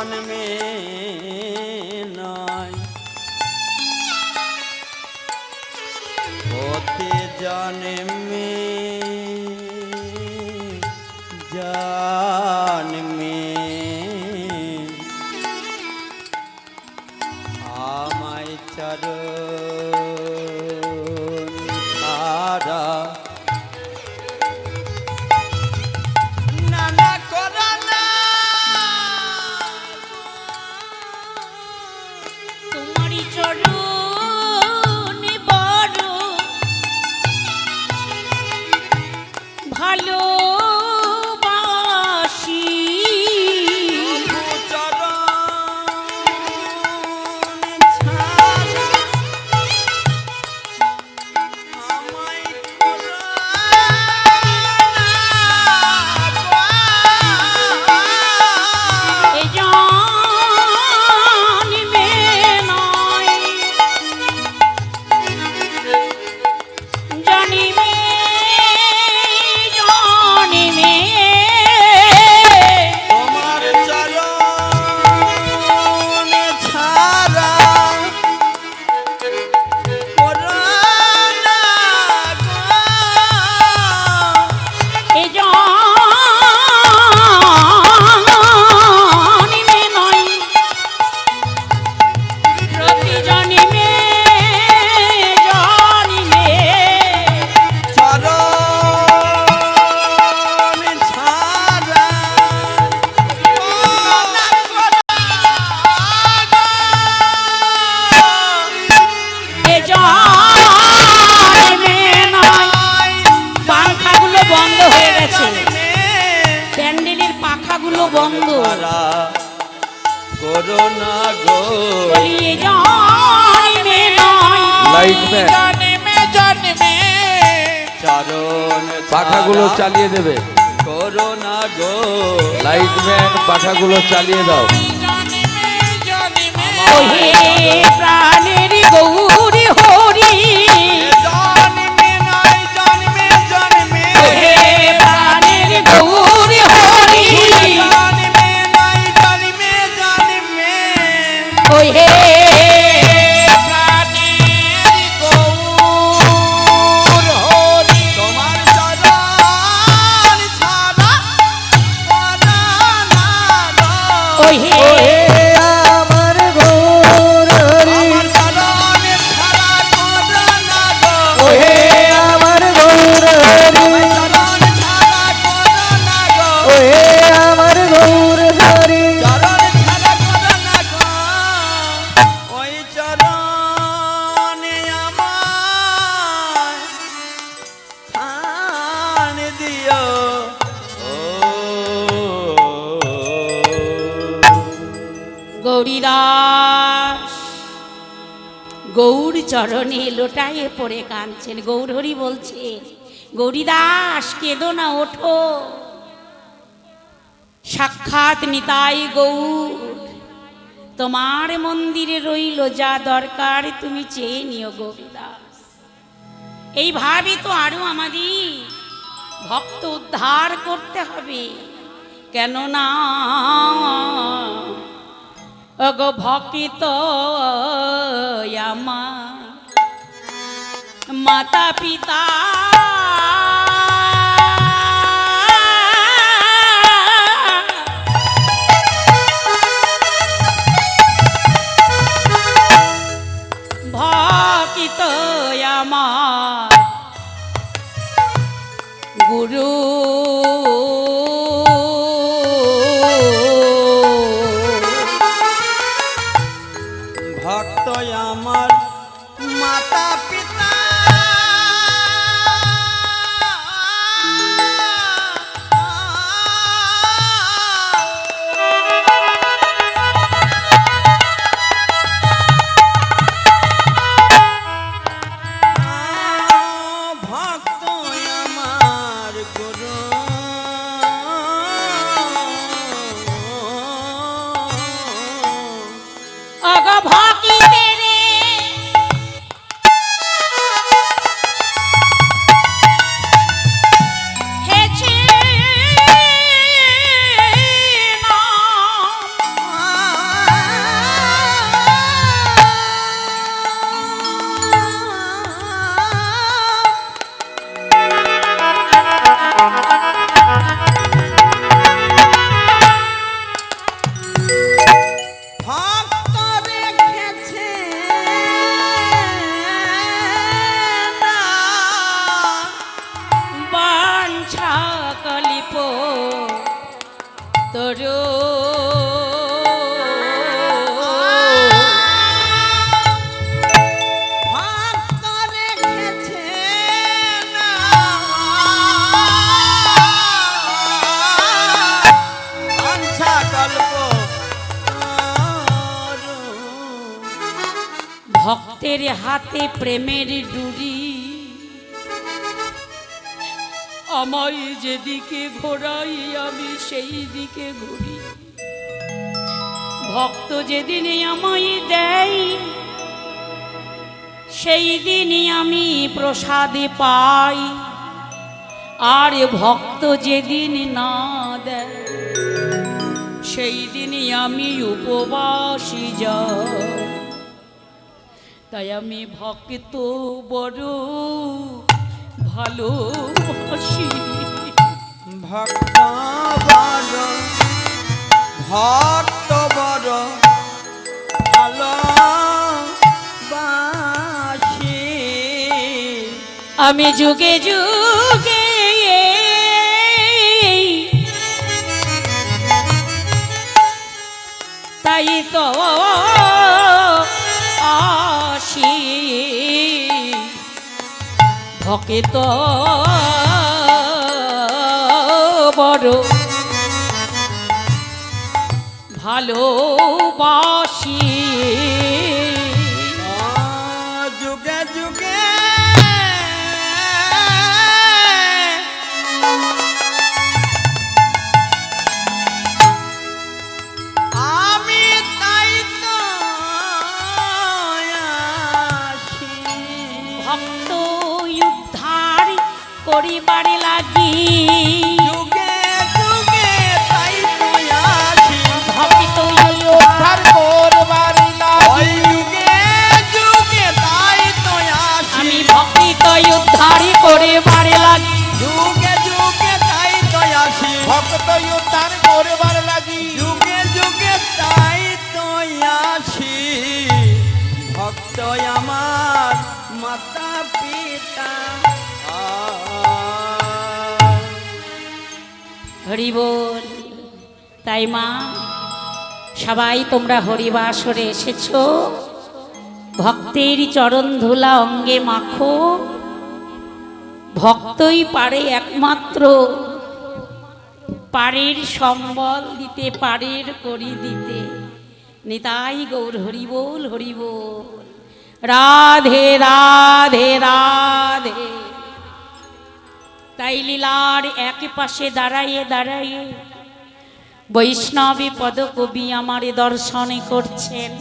জন্মে নয়, প্রতি জন্মে জন্মে আমায় চরণ ছাড়া নানা করালা তোমারই চরণ বড় ভালোবাসি, চরণ ছাড়া আমায় এ জন্মে নয়, জন্মে জন্মে তোমার চরণ ছাড়া করোনা গো। এ জন্মে নয়, প্রতি জন্মে জন্মে চরণ ছাড়া করোনা এ জন্মে নয়। পাখাগুলো বন্ধ হয়ে গেছে, প্যান্ডেলের পাখাগুলো বন্ধ। করোনা গো। বলি এ জন্মে নয়, লাইটম্যান জন্মে জন্মে চরণ পাখাগুলো চালিয়ে দেবে, করোনা গো। লাইটম্যান পাখাগুলো চালিয়ে দাও। ওহে প্রাণের গৌরী হরি, জন্মে নয় জন্মে জন্মে, ওহে প্রাণের গৌরী হরি, জন্মে নয় জন্মে জন্মে, ওহে তোমার চরণ ছাড়া করোনা গো। ওহে আমার গৌর হরি, আমার চরণ ছাড়া করোনা গো। ওহে আমার গৌর হরি, আমার চরণ ছাড়া করোনা গো। ওহে আমার গৌর হরি। চরণ ছাড়া করোনা গো। ওই চরণে আমায় স্থান দিও। ও গৌরীদাস গৌর চরণে লোটায়ে পড়ে কাঁদছেন। গৌরহরি বলছে, গৌরীদাস কেঁদো না, ওঠো। সাক্ষাৎ নিতাই গৌর তোমার মন্দিরে রইল, যা দরকার তুমি চেয়ে নিও গৌরীদাস। এইভাবে তো আরো আমাদের ভক্ত উদ্ধার করতে হবে, কেননা অগো ভক্ত আমার মাতা পিতা ভক্ত আমার গুরু ভক্ত আমার মাতা পিতা, ভক্ত আমার গুরু বড় ভক্ত রেখেছে না আঞ্ছা কল্প ভক্তের হাতে প্রেমের ডুরি আমায় যেদিকে ঘোরাই আমি সেই দিকে ঘুরি ভক্ত যেদিন আমায় দেয় সেই দিনই আমি প্রসাদে পাই আর ভক্ত যেদিন না দেয় সেই দিনই আমি উপবাসী যাই তাই আমি ভক্ত বড় ভালোবাসি ভক্ত বড় ভক্ত বড় ভালোবাসি আমি যুগে যুগে তাই তো আসি ভক্ত বড় ভালোবাসি যুগে যুগে আমি তাই তো আসি ভক্ত উদ্ধার করিবার লাগি যুগে যুগে তাই তো আসি ভক্ত উদ্ধার করবার ওই লাগি যুগে যুগে তাই তো আসি আমি ভক্ত উদ্ধার করিবার লাগি যুগে যুগে তাই তো আসি ভক্ত উদ্ধার করবার লাগি যুগে যুগে তাই তো আসি ভক্ত আমার মাতা পিতা হরি বল তাই মা সবাই তোমরা হরিবাসরে এসেছো ভক্তের চরণ ধুলা অঙ্গে মাখো ভক্তই পারে একমাত্র পারের সম্বল দিতে পারের করি দিতে নিতাই গৌর হরি বল হরি বল রাধে রাধে রাধে তাই লীলার এক পাশে দাঁড়াইয়ে দাঁড়াইয়ে বৈষ্ণবী পদকবি আমারে দর্শনে করছেন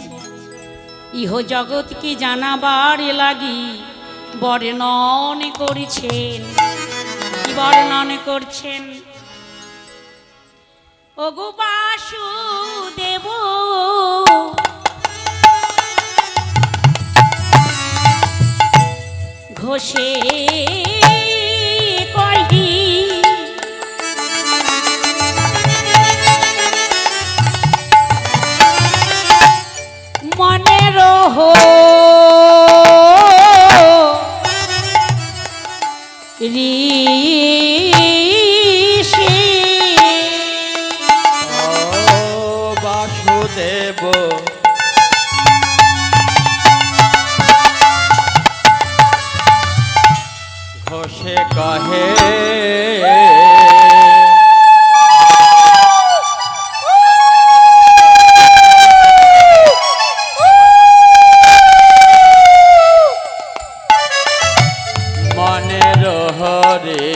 ইহ জগৎকে জানাবার লাগি বর্ণন করছেন কি বর্ণন করছেন ওগো বাসুদেব ঘোষে কহি মনে রহো ঋষি বাসুদেব ঘোষে কহে মনের হরে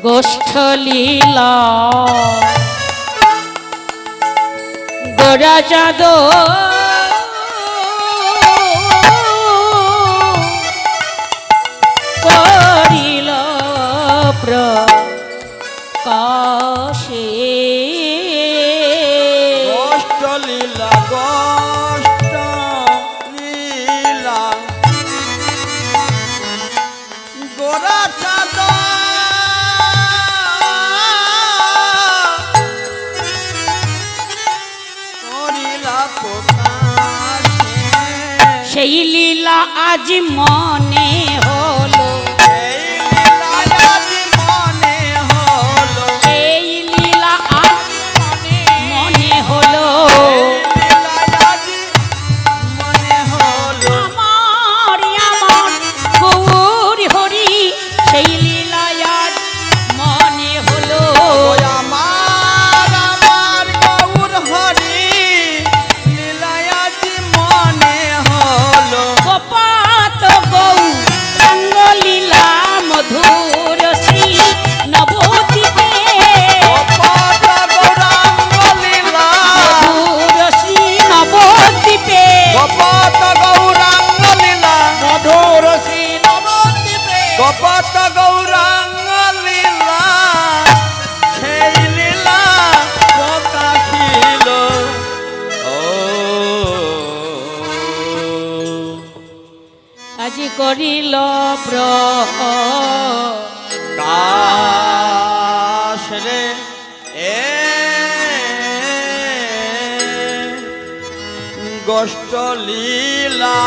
গোষ্ঠ লীলা গোরা চাঁদ করিল প্রকাশে গোষ্ঠ লীলা গোষ্ঠ লীলা গোরা চাঁদ করিলা প্রকাশে সেই লীলা আজ মনে হলো এই লীলা আজ মনে আজি করিল কাশ রে এ গোষ্ঠ লীলা